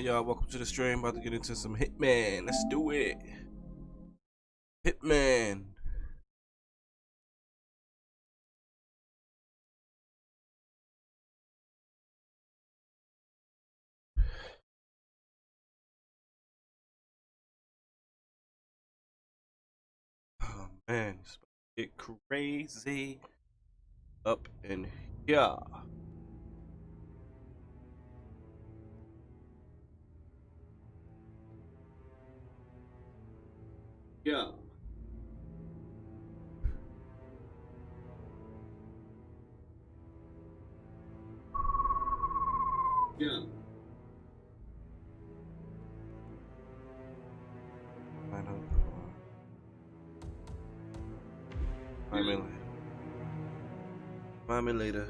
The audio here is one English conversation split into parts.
y'all? Welcome to the stream. About to get into some Hitman. Let's do it. Hitman. Oh man, it's about to get crazy up in here. Yeah. Yeah. I know. Find me later. Find me later.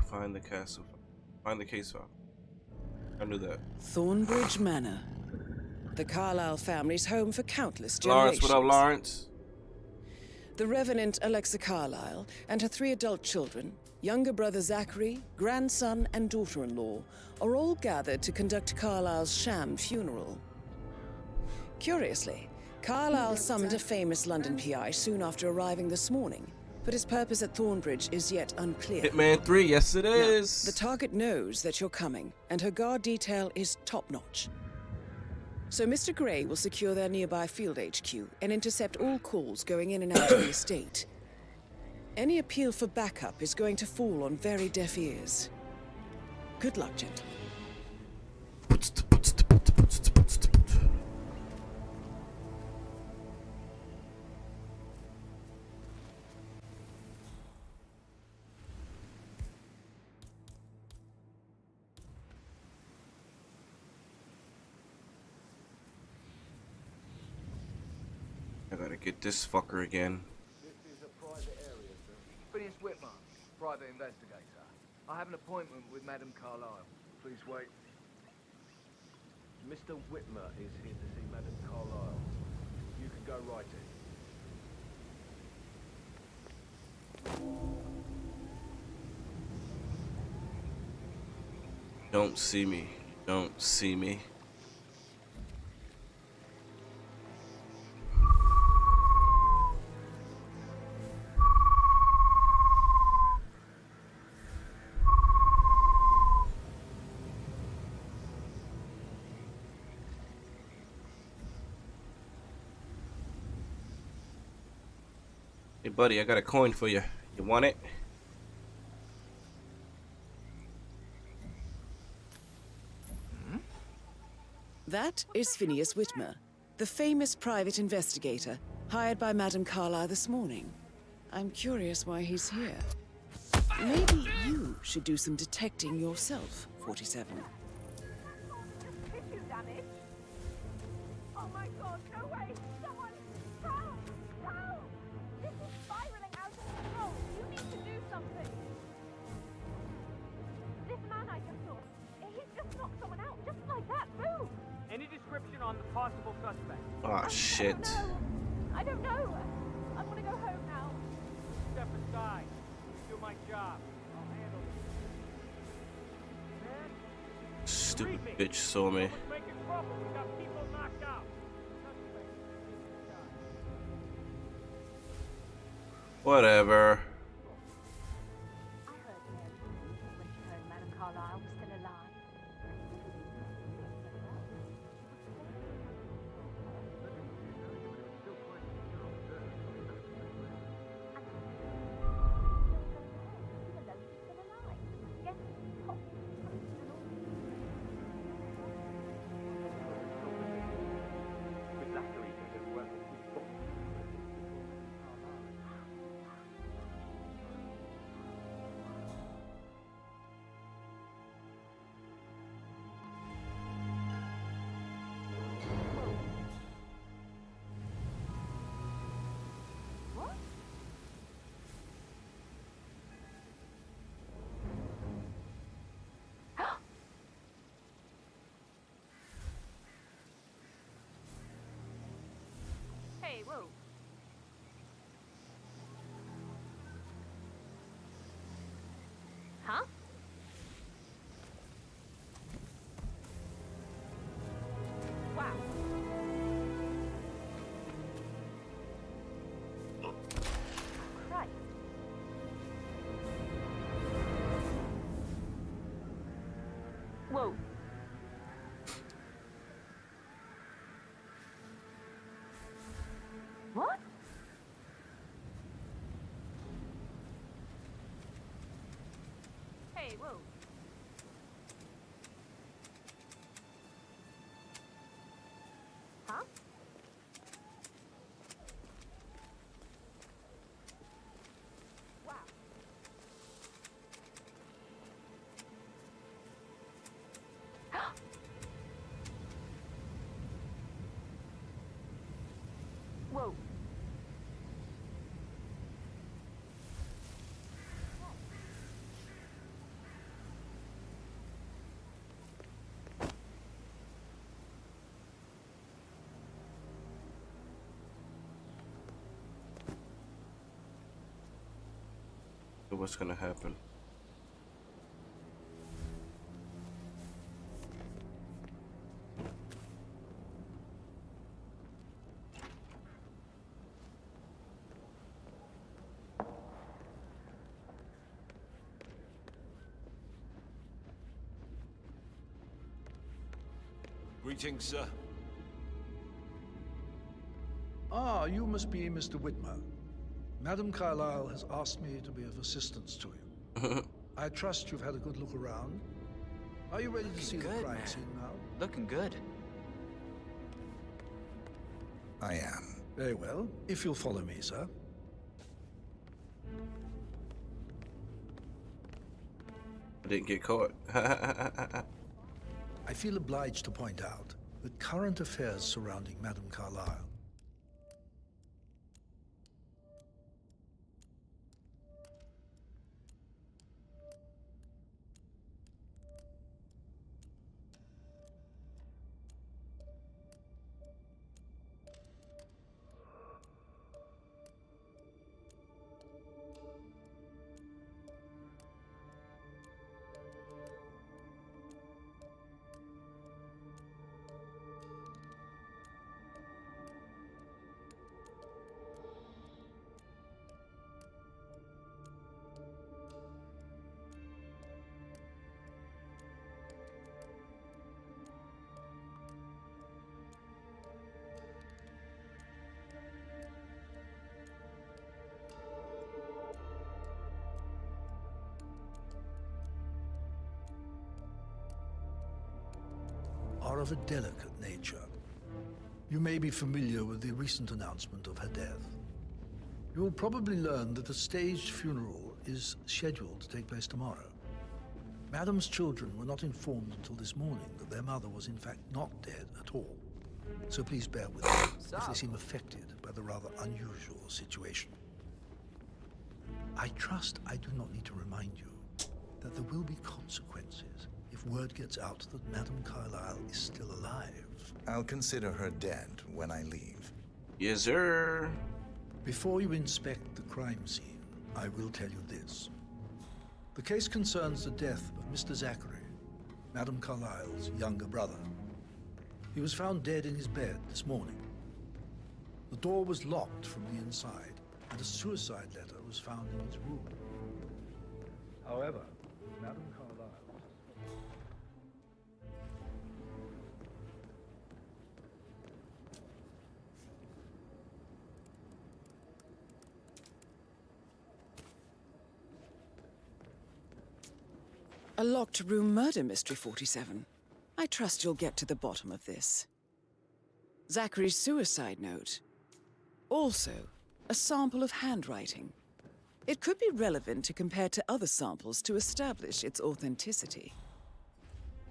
Find the castle. Find the case file. I knew that. Thornbridge Manor. The Carlyle family's home for countless Lawrence, generations. what up, Lawrence? The Revenant Alexa Carlyle and her 3 adult children, younger brother Zachary, grandson and daughter-in-law, are all gathered to conduct Carlyle's sham funeral. Curiously, Carlyle summoned a famous London PI soon after arriving this morning, but his purpose at Thornbridge is yet unclear. Hitman 3, yes it Now, is. the target knows that you're coming, and her guard detail is top-notch. So Mr. Gray will secure their nearby field HQ and intercept all calls going in and out of the estate. Any appeal for backup is going to fall on very deaf ears. Good luck, gentlemen. I gotta get this fucker again. This is a private area, sir. Phineas Whitmer, private investigator. I have an appointment with Madame Carlyle. Please wait. Mr. Whitmer is here to see Madame Carlyle. You can go right in. Don't see me. Don't see me. Hey buddy, I got a coin for you. You want it? That is Phineas Whitmer, the famous private investigator hired by Madame Carlyle this morning. I'm curious why he's here. Maybe you should do some detecting yourself, 47. Tissue damage? Oh my god, no way! Someone help! Help! This is spiraling out of control. You need to do something. This man I just saw, he's just knocked someone out, just like that. Boom! Any description on the possible suspect? Oh shit. I don't know. I want to go home now. Step aside. Do my job. I'll handle it. Stupid bitch saw me. Let's make it trouble. We got people knocked out. Whatever. I heard Mary when she heard Madame Carlyle was still alive. Whoa. What? Hey, whoa. Huh? Wow. Whoa. So what's gonna happen? Greetings, sir. Ah, you must be Mr. Whitmer. Madam Carlyle has asked me to be of assistance to you. I trust you've had a good look around. Are you ready to see the crime scene now? Looking good. I am. Very well. If you'll follow me, sir. I didn't get caught. I feel obliged to point out that current affairs surrounding Madam Carlyle are of a delicate nature. You may be familiar with the recent announcement of her death. You will probably learn that a staged funeral is scheduled to take place tomorrow. Madam's children were not informed until this morning that their mother was in fact not dead at all. So please bear with them if they seem affected by the rather unusual situation. I trust I do not need to remind you that there will be consequences if word gets out that Madam Carlyle is still alive. I'll consider her dead when I leave. Yes, sir. Before you inspect the crime scene, I will tell you this. The case concerns the death of Mr. Zachary, Madam Carlyle's younger brother. He was found dead in his bed this morning. The door was locked from the inside, and a suicide letter was found in his room. However, Madam Carlyle... A locked room murder mystery, 47. I trust you'll get to the bottom of this. Zachary's suicide note. Also, a sample of handwriting. It could be relevant to compare to other samples to establish its authenticity.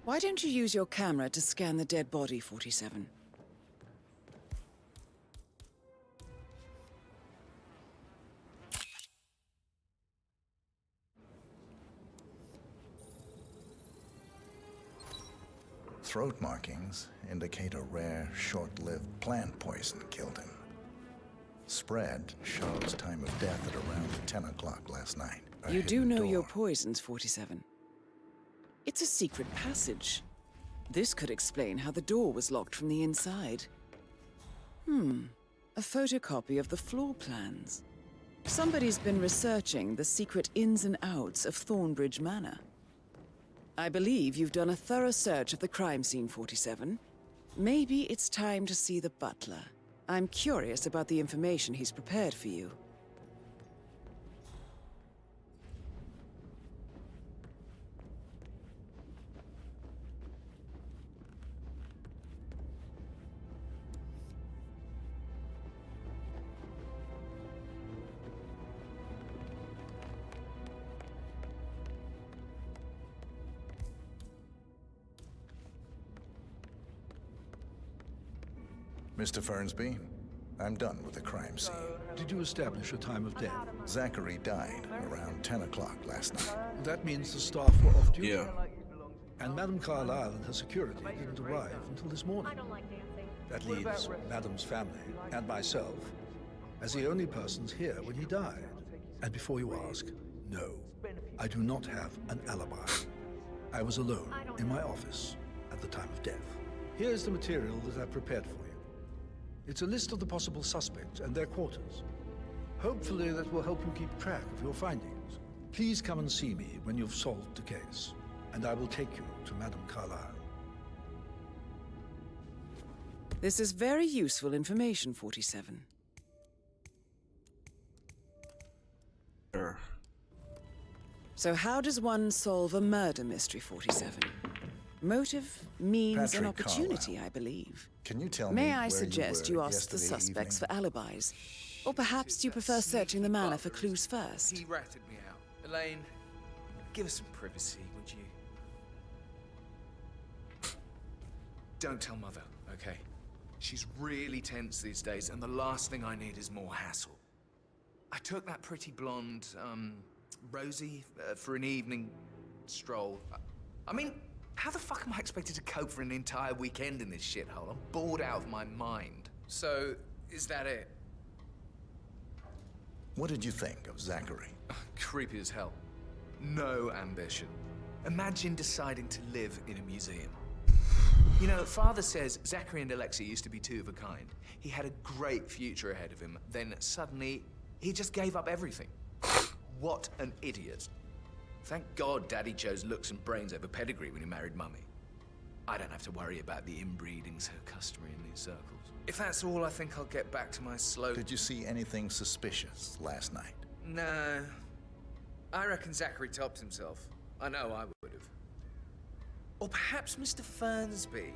Why don't you use your camera to scan the dead body, 47? Throat markings indicate a rare, short-lived plant poison killed him. Spread shows time of death at around 10 o'clock last night. A You do hidden know your door. poisons, 47. It's a secret passage. This could explain how the door was locked from the inside. A photocopy of the floor plans. Somebody's been researching the secret ins and outs of Thornbridge Manor. I believe you've done a thorough search of the crime scene, 47. Maybe it's time to see the butler. I'm curious about the information he's prepared for you. Mr. Fernsby, I'm done with the crime scene. Did you establish a time of death? Zachary died around 10 o'clock last night. That means the staff were off duty. Yeah. And Madame Carlyle and her security didn't arrive until this morning. I don't like dancing. That leaves Madame's family and myself as the only persons here when he died. And before you ask, no, I do not have an alibi. I was alone in my office at the time of death. Here's the material that I've prepared for you. It's a list of the possible suspects and their quarters. Hopefully that will help you keep track of your findings. Please come and see me when you've solved the case, and I will take you to Madame Carlyle. This is very useful information, 47. Sure. So how does one solve a murder mystery, 47? Motive, means, and Patrick opportunity, Carlyle. I believe. Can you tell me May I where suggest you you were ask the yesterday suspects evening? for alibis? Or perhaps you prefer searching the manor for clues first? He ratted me out. Elaine, give us some privacy, would you? Don't tell Mother, okay? She's really tense these days, and the last thing I need is more hassle. I took that pretty blonde, Rosie, for an evening stroll. I mean, how the fuck am I expected to cope for an entire weekend in this shithole? I'm bored out of my mind. So, is that it? What did you think of Zachary? Creepy as hell. No ambition. Imagine deciding to live in a museum. You know, Father says Zachary and Alexei used to be two of a kind. He had a great future ahead of him. Then suddenly, he just gave up everything. What an idiot. Thank God Daddy chose looks and brains over pedigree when he married Mummy. I don't have to worry about the inbreeding so customary in these circles. If that's all, I think I'll get back to my slow... Did you see anything suspicious last night? No. I reckon Zachary tops himself. I know I would have. Or perhaps Mr. Fernsby.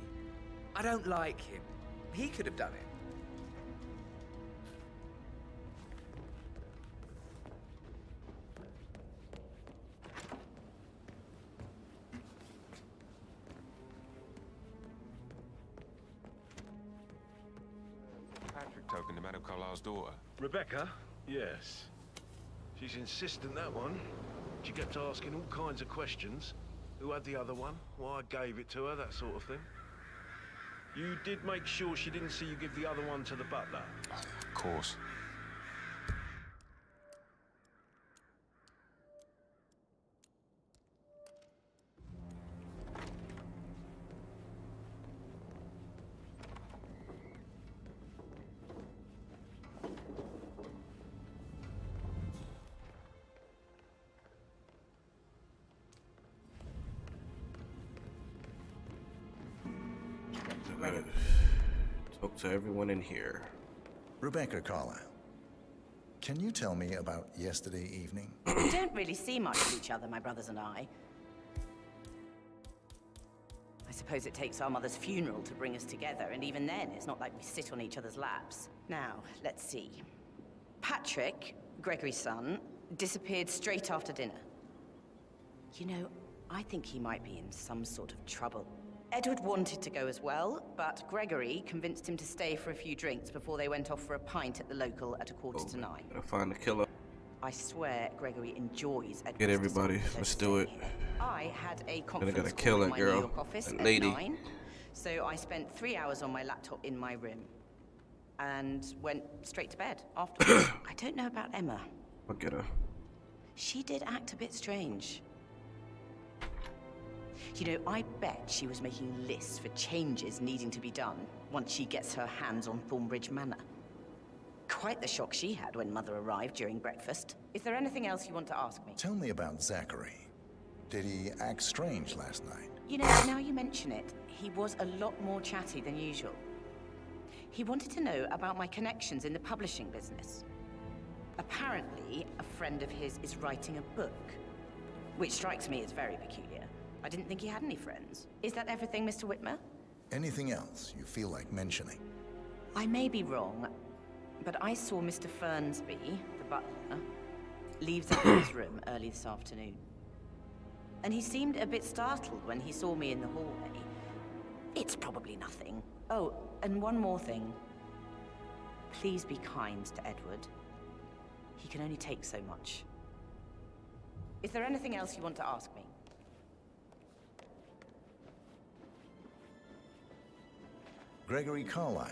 I don't like him. He could have done it. Patrick token to Madame Carlyle's daughter. Rebecca? Yes. She's insistent, that one. She kept asking all kinds of questions. Who had the other one? Why I gave it to her, that sort of thing. You did make sure she didn't see you give the other one to the butler? Of course. Talk to everyone in here. Rebecca Carlyle, can you tell me about yesterday evening? We don't really see much of each other, my brothers and I. I suppose it takes our mother's funeral to bring us together, and even then, it's not like we sit on each other's laps. Now, let's see. Patrick, Gregory's son, disappeared straight after dinner. You know, I think he might be in some sort of trouble. Edward wanted to go as well, but Gregory convinced him to stay for a few drinks before they went off for a pint at the local at 9:45. Gotta find the killer. I swear Gregory enjoys Edward's Get everybody. society, so Let's to do it. say. I had a Then I conference gotta call kill in that my New girl, York office that at lady. 9, so I spent 3 hours on my laptop in my room and went straight to bed afterwards. I don't know about Emma. I'll get her. She did act a bit strange. You know, I bet she was making lists for changes needing to be done once she gets her hands on Thornbridge Manor. Quite the shock she had when Mother arrived during breakfast. Is there anything else you want to ask me? Tell me about Zachary. Did he act strange last night? You know, now you mention it, he was a lot more chatty than usual. He wanted to know about my connections in the publishing business. Apparently, a friend of his is writing a book, which strikes me as very peculiar. I didn't think he had any friends. Is that everything, Mr. Whitmer? Anything else you feel like mentioning? I may be wrong, but I saw Mr. Fernsby, the butler, leave Zachary's room early this afternoon. And he seemed a bit startled when he saw me in the hallway. It's probably nothing. Oh, and one more thing. Please be kind to Edward. He can only take so much. Is there anything else you want to ask me? Gregory Carlyle,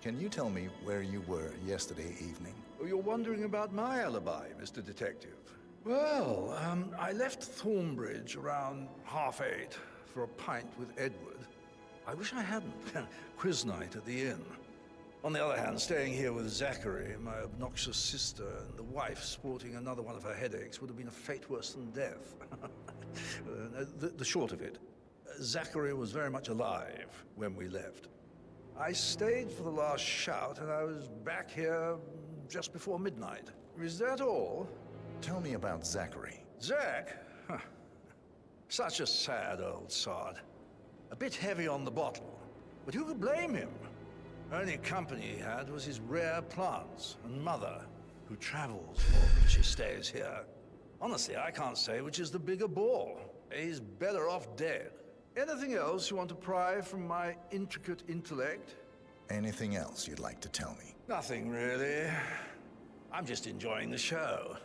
can you tell me where you were yesterday evening? Oh, you're wondering about my alibi, Mr. Detective. Well, I left Thornbridge around 8:30 for a pint with Edward. I wish I hadn't. Quiz night at the inn. On the other hand, staying here with Zachary, my obnoxious sister, and the wife sporting another one of her headaches would have been a fate worse than death. The short of it, Zachary was very much alive when we left. I stayed for the last shout, and I was back here just before midnight. Is that all? Tell me about Zachary. Zach? Huh. Such a sad old sod. A bit heavy on the bottle, but who could blame him? Only company he had was his rare plants and mother, who travels more than she stays here. Honestly, I can't say which is the bigger bore. He's better off dead. Anything else you want to pry from my intricate intellect? Anything else you'd like to tell me? Nothing, really. I'm just enjoying the show.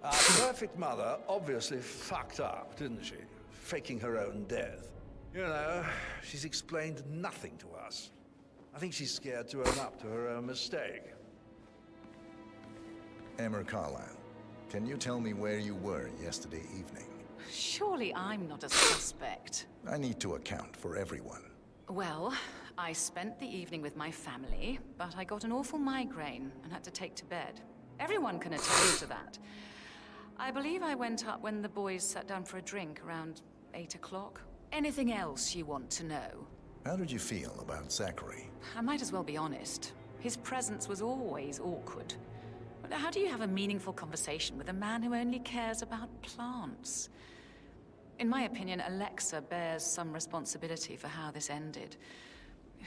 Our perfect mother obviously fucked up, didn't she? Faking her own death. You know, she's explained nothing to us. I think she's scared to own up to her own mistake. Emma Carlyle, can you tell me where you were yesterday evening? Surely I'm not a suspect. I need to account for everyone. Well, I spent the evening with my family, but I got an awful migraine and had to take to bed. Everyone can attest to that. I believe I went up when the boys sat down for a drink around 8 o'clock. Anything else you want to know? How did you feel about Zachary? I might as well be honest. His presence was always awkward. But how do you have a meaningful conversation with a man who only cares about plants? In my opinion, Alexa bears some responsibility for how this ended.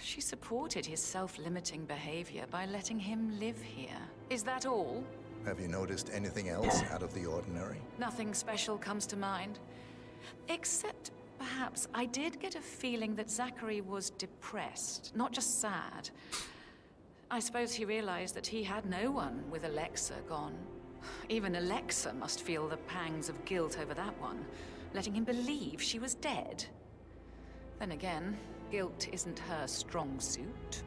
She supported his self-limiting behavior by letting him live here. Is that all? Have you noticed anything else out of the ordinary? Nothing special comes to mind. Except, perhaps, I did get a feeling that Zachary was depressed, not just sad. I suppose he realized that he had no one with Alexa gone. Even Alexa must feel the pangs of guilt over that one, letting him believe she was dead. Then again, guilt isn't her strong suit.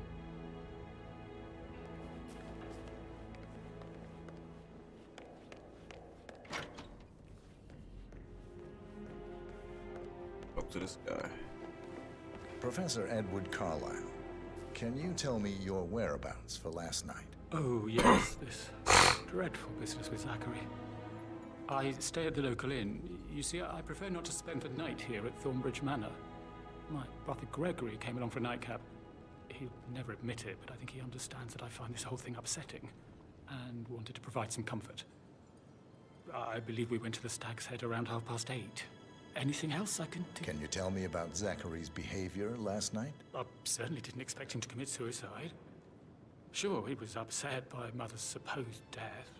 Talk to this guy. Professor Edward Carlyle, can you tell me your whereabouts for last night? Oh, yes, this dreadful business with Zachary. I stay at the local inn. You see, I prefer not to spend the night here at Thornbridge Manor. My brother Gregory came along for a nightcap. He'll never admit it, but I think he understands that I find this whole thing upsetting and wanted to provide some comfort. I believe we went to the Stag's Head around 8:30. Anything else I can do? Can you tell me about Zachary's behavior last night? I certainly didn't expect him to commit suicide. Sure, he was upset by Mother's supposed death.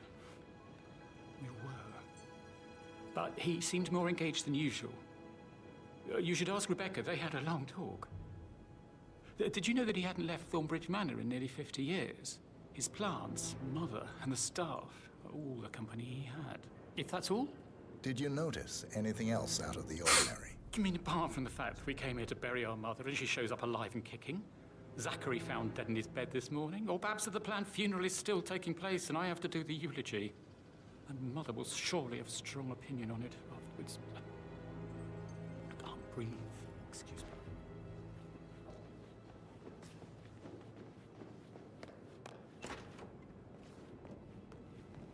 We were. But he seemed more engaged than usual. You should ask Rebecca. They had a long talk. Did you know that he hadn't left Thornbridge Manor in nearly 50 years? His plants, Mother, and the staff, all the company he had. If that's all? Did you notice anything else out of the ordinary? You mean apart from the fact that we came here to bury our mother and she shows up alive and kicking? Zachary found dead in his bed this morning? Or perhaps that the planned funeral is still taking place and I have to do the eulogy? And Mother will surely have a strong opinion on it afterwards. I can't breathe. Excuse me.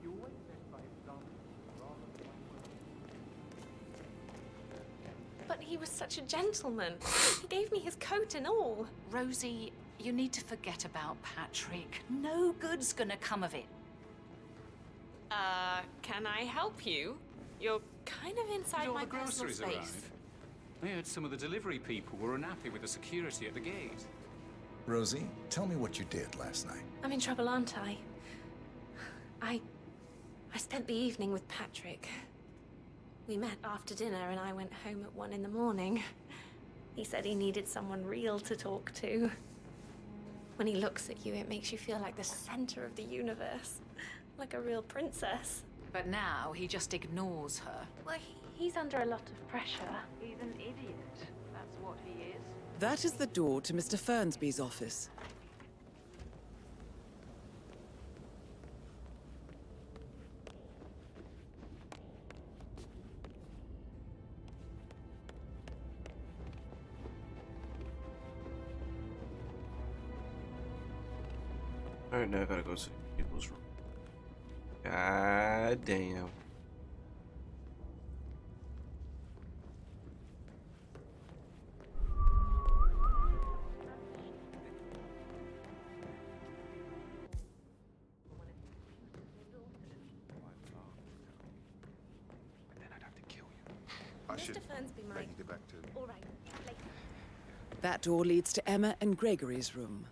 You always led by example rather than by he was such a gentleman. He gave me his coat and all. Rosie, you need to forget about Patrick. No good's gonna come of it. Can I help you? You're kind of inside Did all my the personal groceries space. arrive? I heard some of the delivery people were unhappy with the security at the gate. Rosie, tell me what you did last night. I'm in trouble, aren't I? I spent the evening with Patrick. We met after dinner and I went home at 1 in the morning. He said he needed someone real to talk to. When he looks at you, it makes you feel like the center of the universe. Like a real princess. But now he just ignores her. Well, he's under a lot of pressure. He's an idiot. That's what he is. That is the door to Mr. Fernsby's office. Alright, now I gotta go to the people's room. God damn. I Mr. should Fernsby might. let you get back to... All right, later. That door leads to Emma and Gregory's room.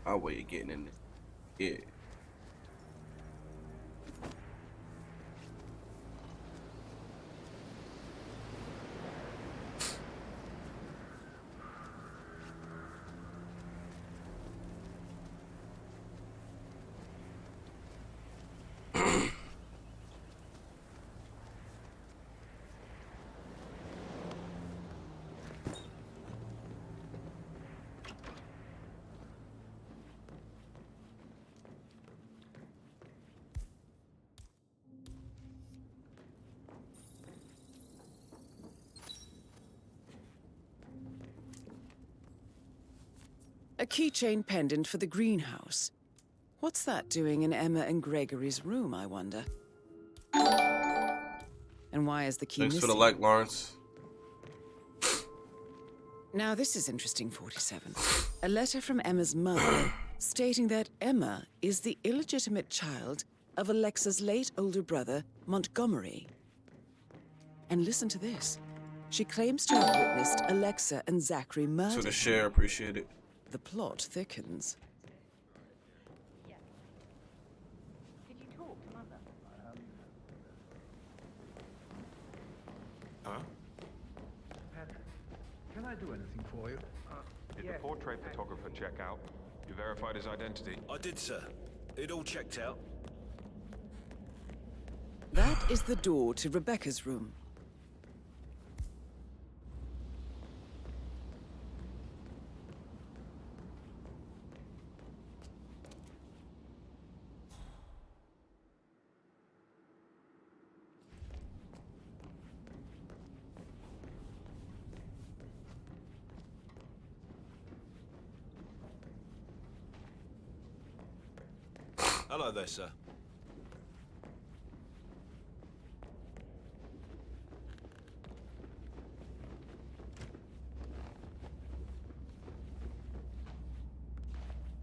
My way of getting in there. Yeah. A keychain pendant for the greenhouse. What's that doing in Emma and Gregory's room, I wonder? And why is the key Thanks missing? for the like, Lawrence. Now this is interesting, 47. A letter from Emma's mother stating that Emma is the illegitimate child of Alexa's late older brother, Montgomery. And listen to this. She claims to have witnessed Alexa and Zachary murder. So the share, appreciate it. The plot thickens. Did you talk to Mother? Huh? Patrick, can I do anything for you? Did the portrait photographer check out? You verified his identity? I did, sir. It all checked out. That is the door to Rebecca's room. Hello there, sir.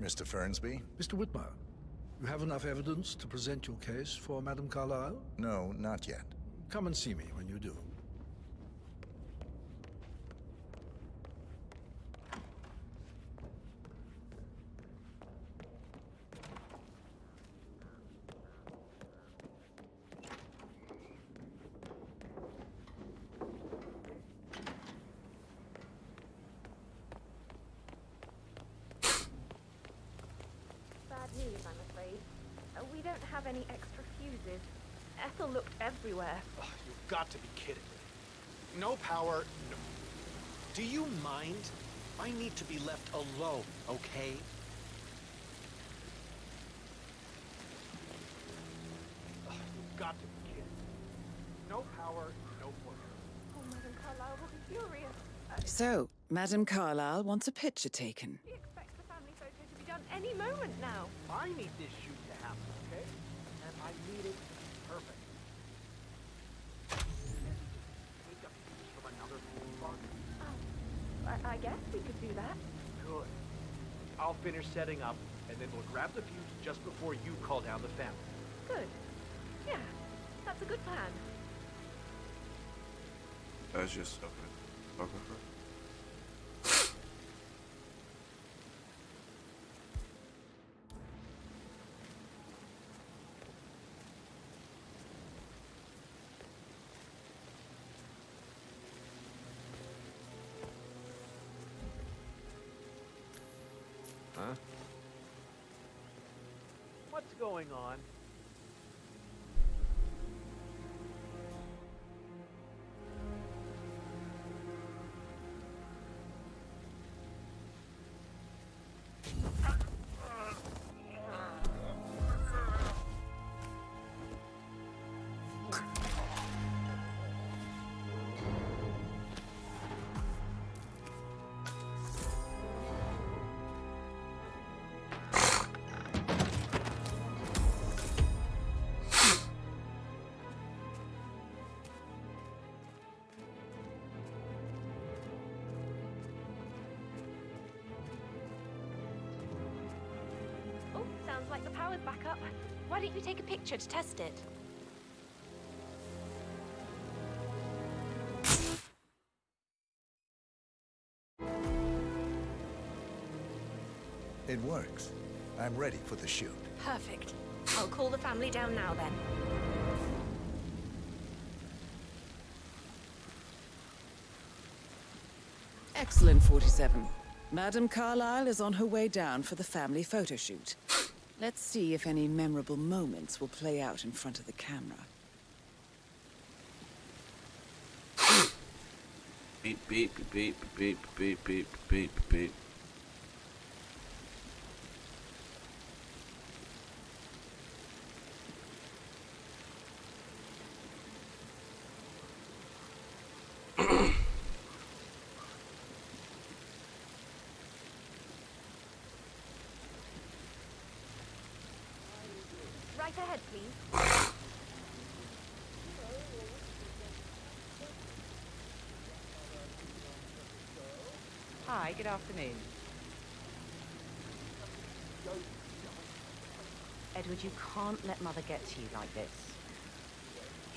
Mr. Fernsby? Mr. Whitmire, you have enough evidence to present your case for Madame Carlyle? No, not yet. Come and see me when you do. Bad news, I'm afraid. We don't have any extra fuses. Ethel looked everywhere. Oh, you've got to be kidding me. No power, no. Do you mind? I need to be left alone, okay? Oh, you've got to be kidding. No power, no work. Oh, Madame Carlyle will be furious. So, Madame Carlyle wants a picture taken. She expects the family photo to be on any moment now. I need this shoot to happen, okay? And I need it perfect. Take a piece from another box. Oh, I guess we could do that. Good. I'll finish setting up, and then we'll grab the fuse just before you call down the family. Good. Yeah, that's a good plan. That's just okay. Huh? What's going on? Oh, sounds like the power's back up. Why don't you take a picture to test it? It works. I'm ready for the shoot. Perfect. I'll call the family down now then. Excellent, 47. Madame Carlyle is on her way down for the family photo shoot. Let's see if any memorable moments will play out in front of the camera. Beep, beep, beep, beep, beep, beep, beep, beep. Right ahead, please. Hi, good afternoon. Edward, you can't let Mother get to you like this.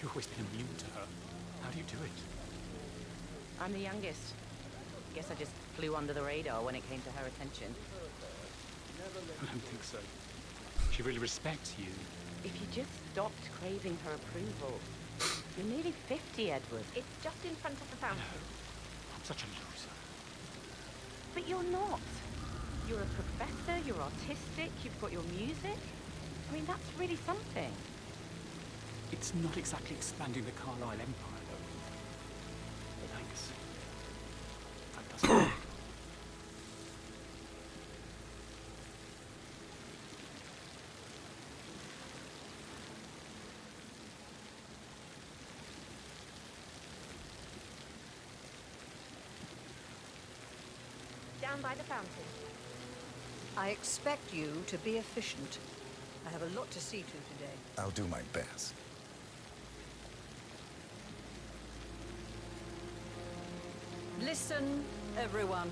You've always been immune to her. How do you do it? I'm the youngest. Guess I just flew under the radar when it came to her attention. I don't think so. She really respects you. If you just stopped craving her approval. You're nearly 50, Edward. It's just in front of the fountain. I'm such a loser. But you're not. You're a professor, you're artistic, you've got your music. I mean, that's really something. It's not exactly expanding the Carlyle Empire, though. Thanks. That doesn't work. Down by the fountain. I expect you to be efficient. I have a lot to see to today. I'll do my best. Listen, everyone.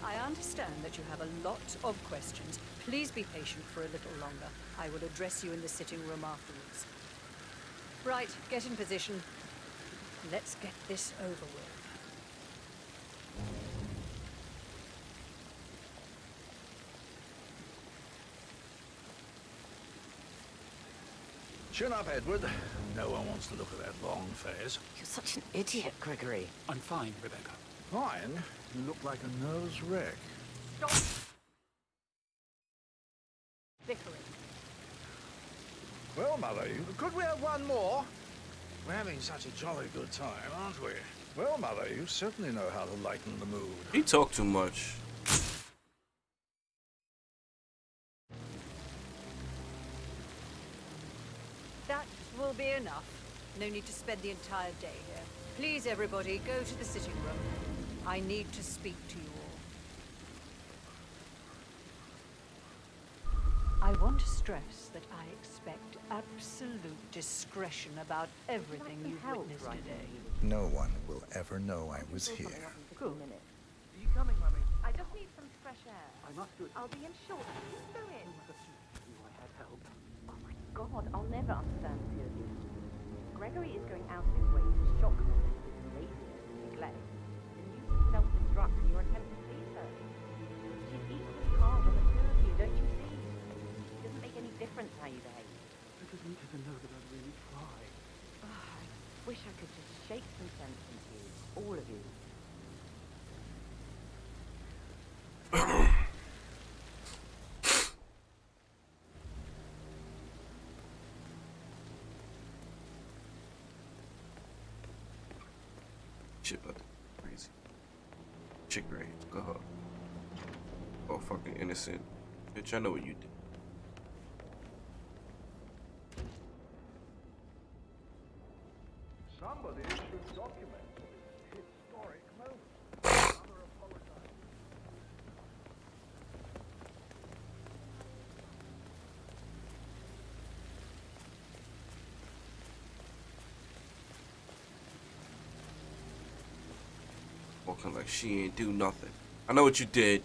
I understand that you have a lot of questions. Please be patient for a little longer. I will address you in the sitting room afterwards. Right, get in position. Let's get this over with. Chin up, Edward. No one wants to look at that long face. You're such an idiot, Gregory. I'm fine, Rebecca. Fine. You look like a nervous wreck. Stop! Bickering. Well, Mother, could we have one more? We're having such a jolly good time, aren't we? Well, Mother, you certainly know how to lighten the mood. He talked too much. That will be enough. No need to spend the entire day here. Please, everybody, go to the sitting room. I need to speak to you all. want to stress that I expect absolute discretion about everything you've witnessed today. No one will ever know I was here. Cool. Are you coming, Mummy? I just need some fresh air. I must do it. I'll be in shortly. Just go in. I had help. Oh my god, I'll never understand POV. Gregory is going out of his way to shock me with his laziness and neglect, and you self-destruct in your attempt to please her. She's equally hard on the two of you, don't you see? It doesn't make any difference how you behave. That doesn't even know that I really tried. I wish I could just shake some sense into you, all of you. Shit about that crazy. Chick Gray, go ahead. Oh, fucking innocent. Bitch, I know what you did. Somebody should document this historic moment. Mother apologized. Walking like she ain't do nothing. I know what you did.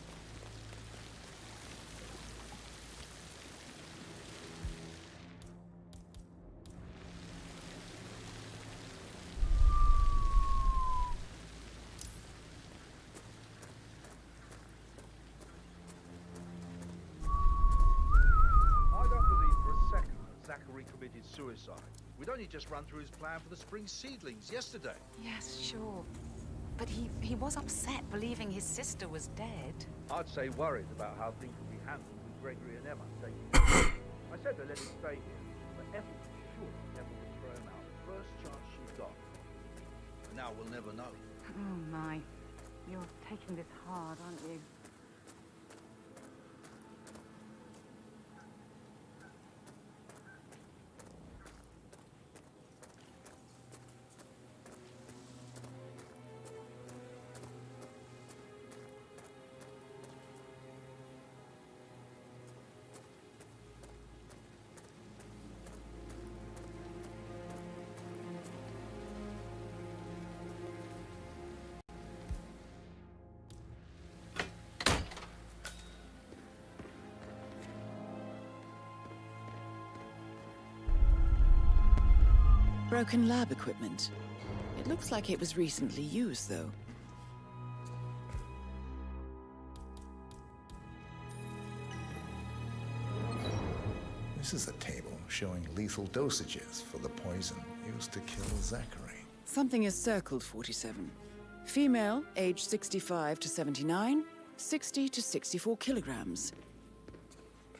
I don't believe for a second that Zachary committed suicide. We'd only just run through his plan for the spring seedlings yesterday. Yes, sure. But he was upset believing his sister was dead. I'd say worried about how things would be handled with Gregory and Emma taking I said to let him stay here, but Ethel was sure Emma would throw him out the first chance she got. And now we'll never know. Oh my. You're taking this hard, aren't you? Broken lab equipment. It looks like it was recently used, though. This is a table showing lethal dosages for the poison used to kill Zachary. Something is circled 47. Female, age 65 to 79, 60 to 64 kilograms.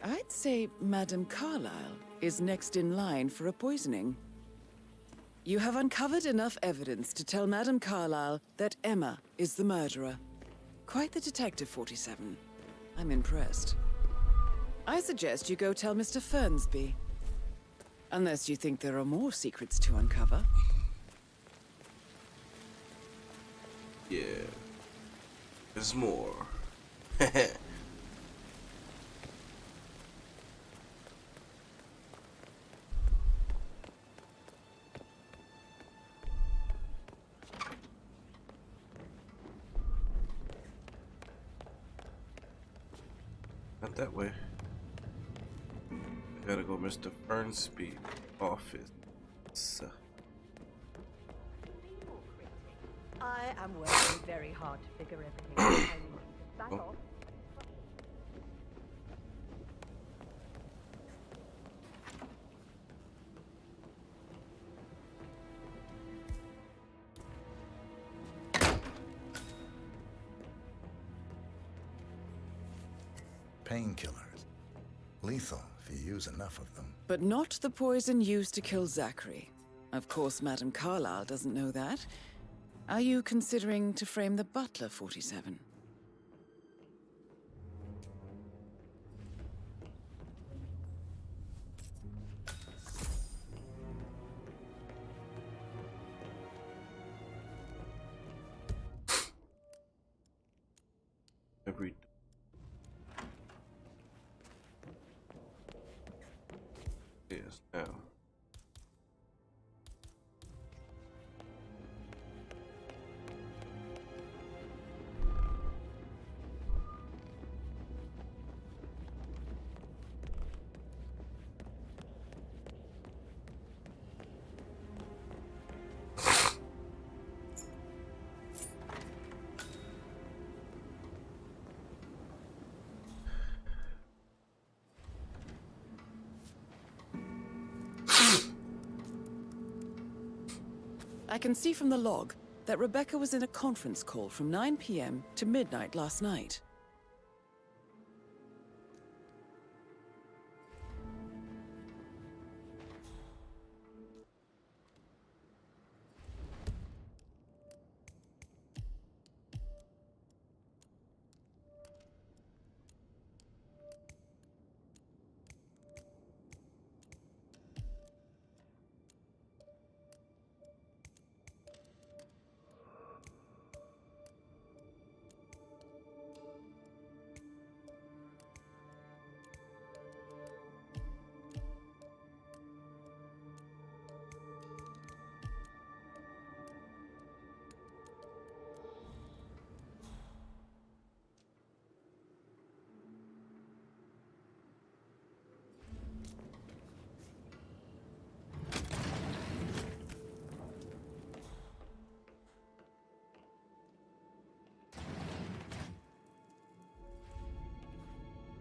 I'd say Madame Carlyle is next in line for a poisoning. You have uncovered enough evidence to tell Madame Carlyle that Emma is the murderer. Quite the detective, 47. I'm impressed. I suggest you go tell Mr. Fernsby. Unless you think there are more secrets to uncover. Yeah. There's more. Not that way. I gotta go Mr. Fernsby office. I am working very hard to figure everything out. I need you to back off. Painkillers. Lethal if you use enough of them. But not the poison used to kill Zachary. Of course, Madame Carlyle doesn't know that. Are you considering to frame the butler, 47? Yes, now. I can see from the log that Rebecca was in a conference call from 9 p.m. to midnight last night.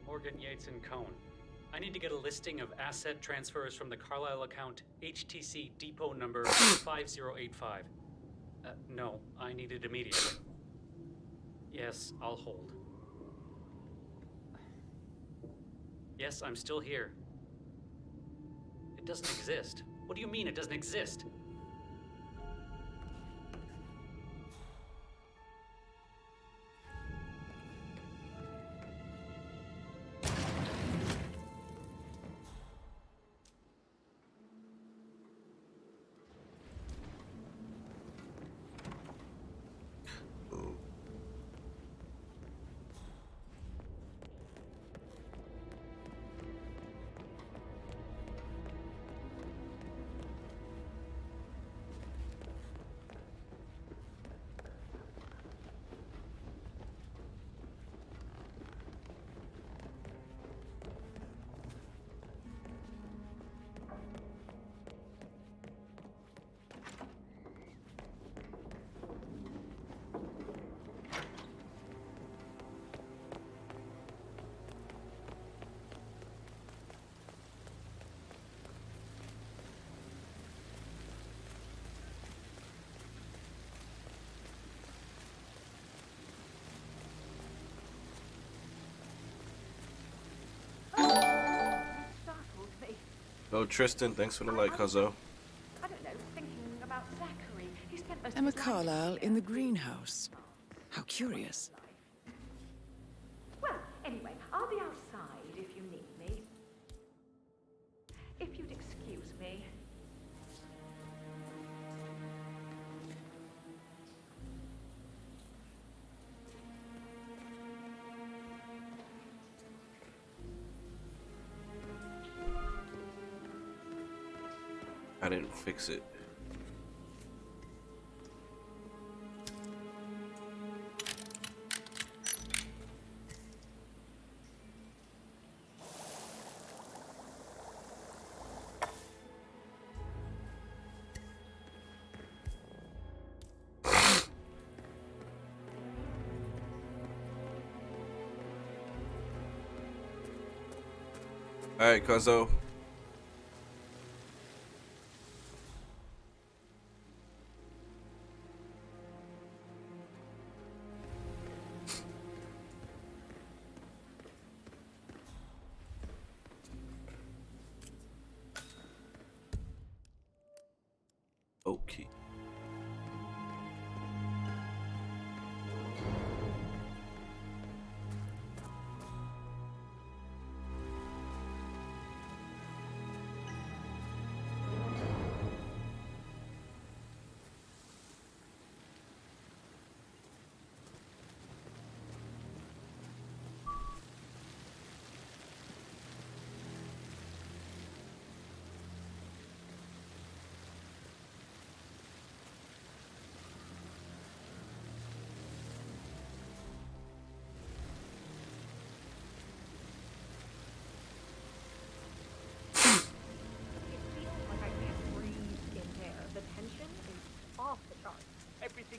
Morgan, Yates, and Cohn. I need to get a listing of asset transfers from the Carlisle account HTC depot number 5085. No, I need it immediately. Yes, I'll hold. Yes, I'm still here. It doesn't exist. What do you mean it doesn't exist? Oh, Tristan, thanks for the light, Cuzzo. I don't know, thinking about Zachary. He spent most Emma of his life Carlisle in the greenhouse. How curious. Well, anyway, I'll be outside if you need me. If you'd excuse me. I didn't fix it. All right, Cuzzo. Okay.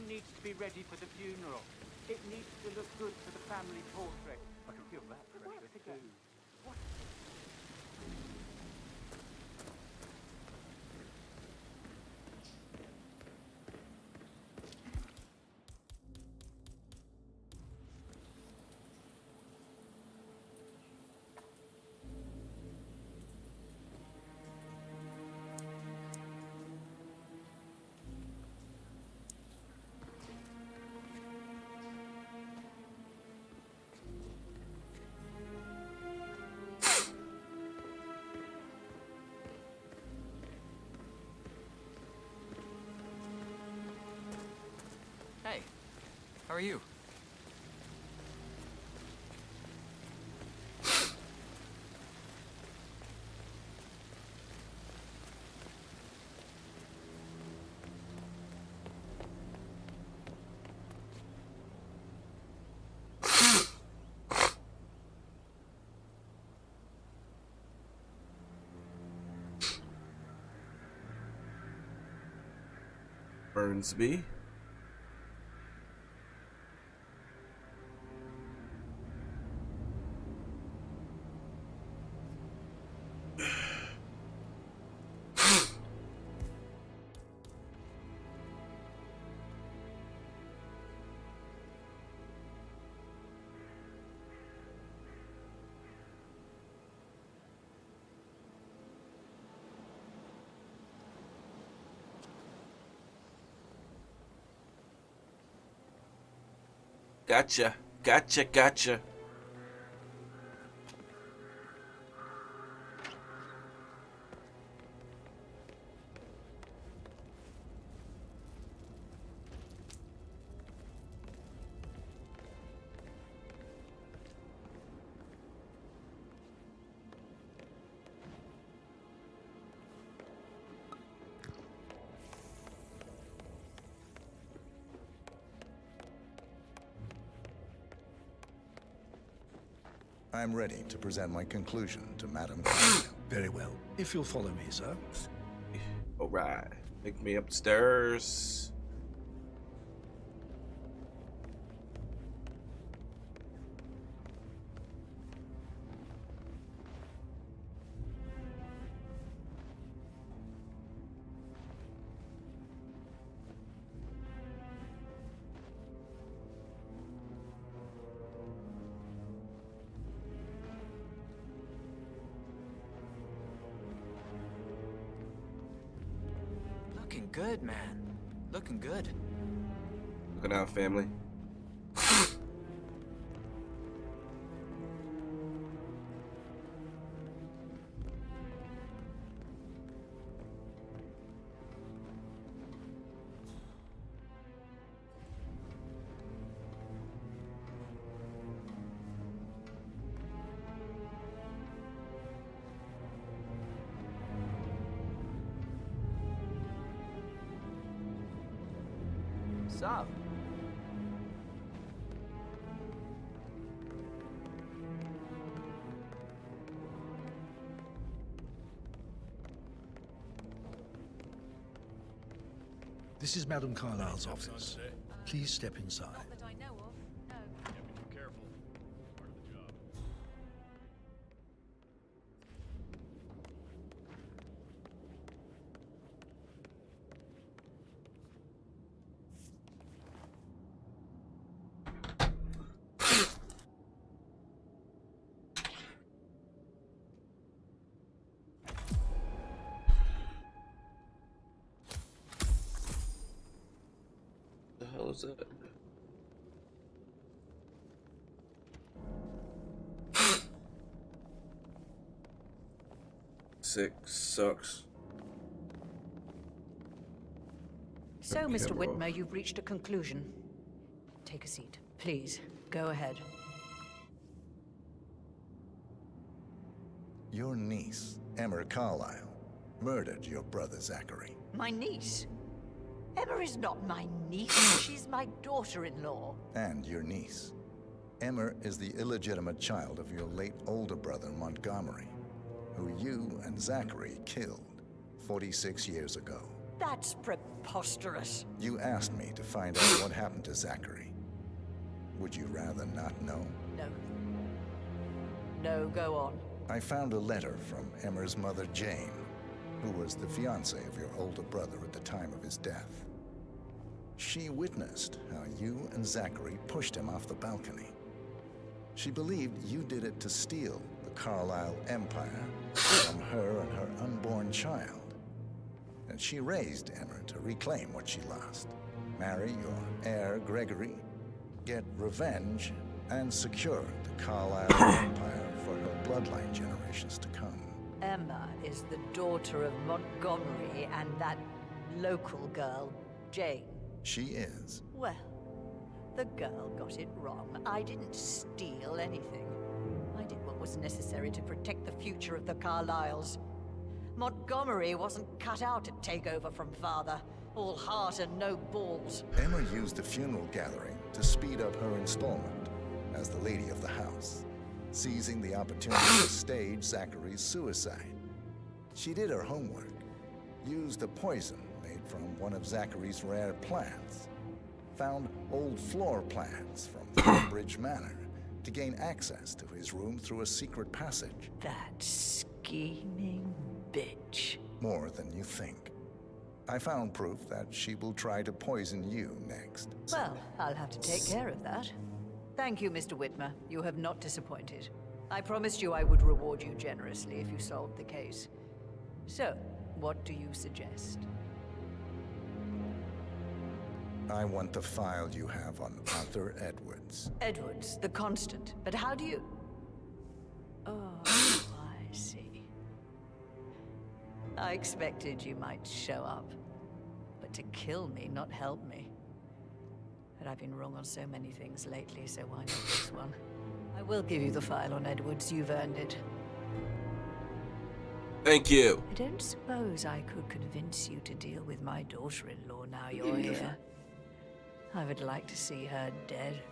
needs to be ready for the funeral. It needs to look good for the family portrait. I can feel that pressure too. Hey, how are you? Burnsby. Gotcha, gotcha, gotcha. I'm ready to present my conclusion to Madame Carlyle. Very well. If you'll follow me, sir. All right, take me upstairs. Looking good, man. Looking good. Looking out, family. Sup? This is Madame Carlyle's office. Please step inside. That I know of, no. Be careful. Part of the job. The hell is that? Sick sucks. So, Okay, Mr. bro. Whitmer, you've reached a conclusion. Take a seat. Please, go ahead. Your niece, Emma Carlyle, murdered your brother Zachary. My niece? Emma is not my niece. She's my daughter-in-law. And your niece. Emma is the illegitimate child of your late older brother Montgomery, who you and Zachary killed 46 years ago. That's preposterous. You asked me to find out what happened to Zachary. Would you rather not know? No. No, go on. I found a letter from Emmer's mother, Jane, who was the fiancée of your older brother at the time of his death. She witnessed how you and Zachary pushed him off the balcony. She believed you did it to steal the Carlisle Empire from her and her unborn child. And she raised Emmer to reclaim what she lost. Marry your heir, Gregory, get revenge, and secure the Carlisle Empire for her bloodline generations to come. Emma is the daughter of Montgomery and that local girl, Jane. She is. Well, the girl got it wrong. I didn't steal anything. I did what was necessary to protect the future of the Carlyles. Montgomery wasn't cut out to take over from Father. All heart and no balls. Emma used a funeral gathering to speed up her installment as the lady of the house, seizing the opportunity to stage Zachary's suicide. She did her homework, used a poison made from one of Zachary's rare plants, found old floor plans from Thornbridge Manor to gain access to his room through a secret passage. That scheming bitch. More than you think. I found proof that she will try to poison you next. Well, I'll have to take care of that. Thank you, Mr. Whitmer. You have not disappointed. I promised you I would reward you generously if you solved the case. So, what do you suggest? I want the file you have on Arthur Edwards. Edwards, the Constant. But how do you... Oh, I see. I expected you might show up. But to kill me, not help me. But I've been wrong on so many things lately, so why not this one? I will give you the file on Edwards. You've earned it. Thank you. I don't suppose I could convince you to deal with my daughter-in-law now you're here. I would like to see her dead.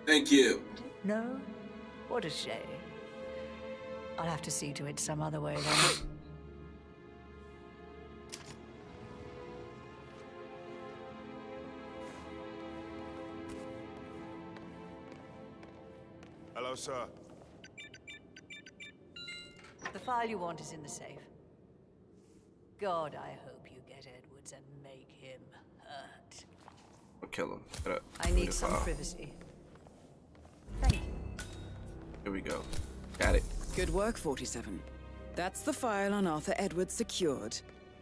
Thank you. No? What a shame. I'll have to see to it some other way then. Hello, sir. The file you want is in the safe. God, I hope you get Edwards and make him hurt. I'll kill him. Get up. I need some privacy. Thank you. Here we go. Got it. Good work, 47. That's the file on Arthur Edwards secured.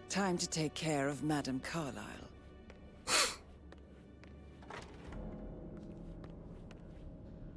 Time to take care of Madame Carlisle.